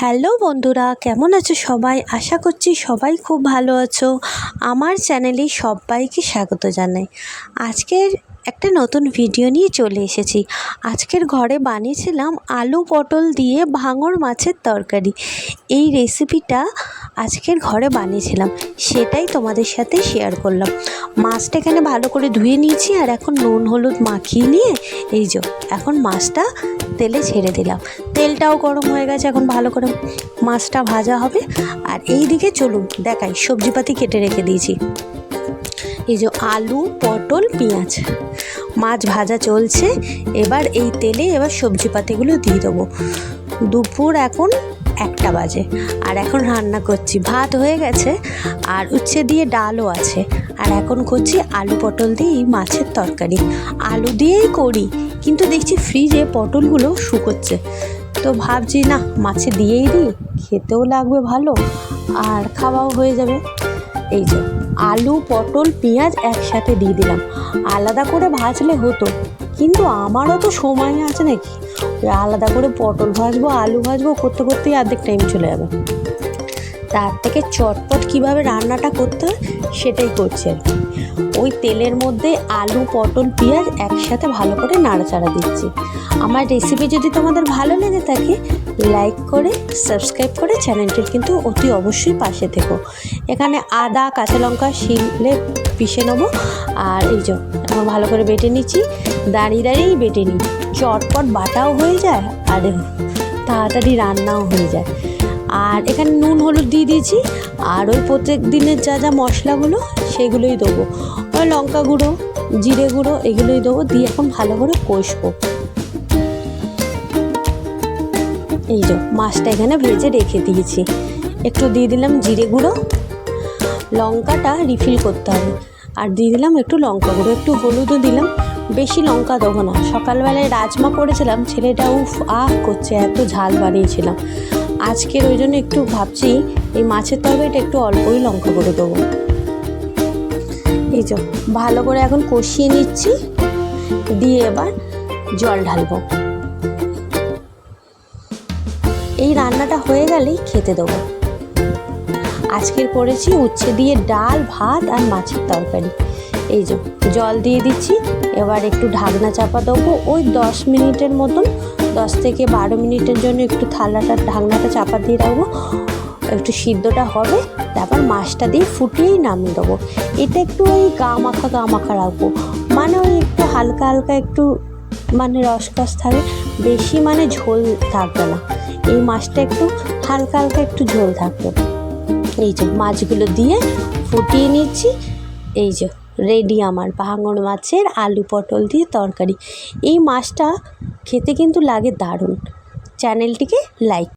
Hello বন্ধুরা, কেমন আছো সবাই? আশা করছি সবাই খুব ভালো আছো। আমার চ্যানেলে সবাইকে স্বাগত জানাই। আজকের একটা নতুন ভিডিও নিয়ে চলে এসেছি। আজকের ঘরে বানিয়েছিলাম আলু পটল দিয়ে ভাঙর মাছের তরকারি। এই রেসিপিটা আজকের ঘরে বানিয়েছিলাম, সেটাই তোমাদের সাথে শেয়ার করলাম। মাছটা এখানে ভালো করে ধুয়ে নিয়েছি, আর এখন নুন হলুদ মাখিয়ে নিয়ে এই যে এখন মাছটা তেলে ছেড়ে দিলাম। তেলটাও গরম হয়ে গেছে, এখন ভালো করে মাছটা ভাজা হবে। আর এই দিকে চলুন দেখাই, সবজিপাতি কেটে রেখে দিয়েছি। এই যে আলু পটল পেঁয়াজ, মাছ ভাজা চলছে। এবার এই তেলে সবজিপাতিগুলো দিয়ে দেবো। দুপুর এখন 1টা বাজে, আর এখন রান্না করছি। ভাত হয়ে গেছে আর উচ্ছে দিয়ে ডালও আছে। আর এখন করছি আলু পটল দিয়ে এই মাছের তরকারি। আলু দিয়েই করি, কিন্তু দেখছি ফ্রিজে পটলগুলো শুকোচ্ছে, তো ভাবছি না মাছে দিয়েই দিই, খেতেও লাগবে ভালো আর খাওয়াও হয়ে যাবে। এই যে আলু পটল পেঁয়াজ একসাথে দিয়ে দিলাম। আলাদা করে ভাজলে হতো, কিন্তু আমারও তো সময় আছে নাকি, আলাদা করে পটল ভাজবো আলু ভাজবো করতে করতেই অর্ধেক টাইম চলে যাবে। তার থেকে চটপট কিভাবে রান্নাটা করতে হয় সেটাই করছি আর কি। ওই তেলের মধ্যে আলু পটল পেঁয়াজ একসাথে ভালো করে নাড়াচাড়া দিচ্ছি। আমার রেসিপি যদি তোমাদের ভালো লেগে থাকে, লাইক করে সাবস্ক্রাইব করে চ্যানেলটির কিন্তু অতি অবশ্যই পাশে থেকো। এখানে আদা কাঁচা লঙ্কা শিলে পিষে নেবো। আর এই যে ভালো করে বেটে নিচ্ছি, দাঁড়িয়ে দাঁড়িয়েই বেটে নিই, চটপট বাটাও হয়ে যায় আর তাড়াতাড়ি রান্নাও হয়ে যায়। আর এখানে নুন হলুদ দিয়ে দিয়েছি, আর ওই প্রত্যেক দিনের যা যা মশলাগুলো সেগুলোই দেবো। ওই লঙ্কা গুঁড়ো জিরে গুঁড়ো এগুলোই দেবো, দিয়ে এখন ভালো করে কষবো। এই যে মাছটা এখানে ভেজে রেখে দিয়েছি, একটু দিয়ে দিলাম জিরে গুঁড়ো, লঙ্কাটা রিফিল করতে হবে, আর দিয়ে দিলাম একটু লঙ্কা গুঁড়ো, একটু হলুদও দিলাম। বেশি লঙ্কা দেবো না, সকালবেলায় রাজমা করেছিলাম, ছেলেটা করছে, এত ঝাল বানিয়েছিলাম আজকের, ওই জন্য একটু ভাবছি এই মাছের তরকারিটা একটু অল্পই লঙ্কা করে দেবো। এই যে ভালো করে এখন কষিয়ে নিচ্ছি, দিয়ে এবার জল ঢালবো। এই রান্নাটা হয়ে গেলেই খেতে দেবো। আজকের করেছি উচ্ছে দিয়ে ডাল ভাত আর মাছের তরকারি। এই যে জল দিয়ে দিচ্ছি, এবার একটু ঢাকনা চাপা দেবো। ওই 10 মিনিটের মতন, 10 থেকে 12 মিনিটের জন্য একটু ঢাকনাটা চাপা দিয়ে রাখবো, একটু সিদ্ধটা হবে। তারপর মাছটা দিয়ে ফুটিয়েই নামিয়ে দেবো। এটা একটু ওই গা মাখা রাখবো, মানে ওই একটু হালকা হালকা একটু মানে রসকস থাকে, বেশি মানে ঝোল থাকবে না। এই মাছটা একটু হালকা হালকা একটু ঝোল থাকবে। এই যে মাছগুলো দিয়ে ফুটিয়ে নিচ্ছি। এই যে রেডি আমার ভাঙর মাছের আলু পটল দিয়ে তরকারি। এই মাছটা খেতে কিন্তু লাগে দারুণ। চ্যানেলটিকে লাইক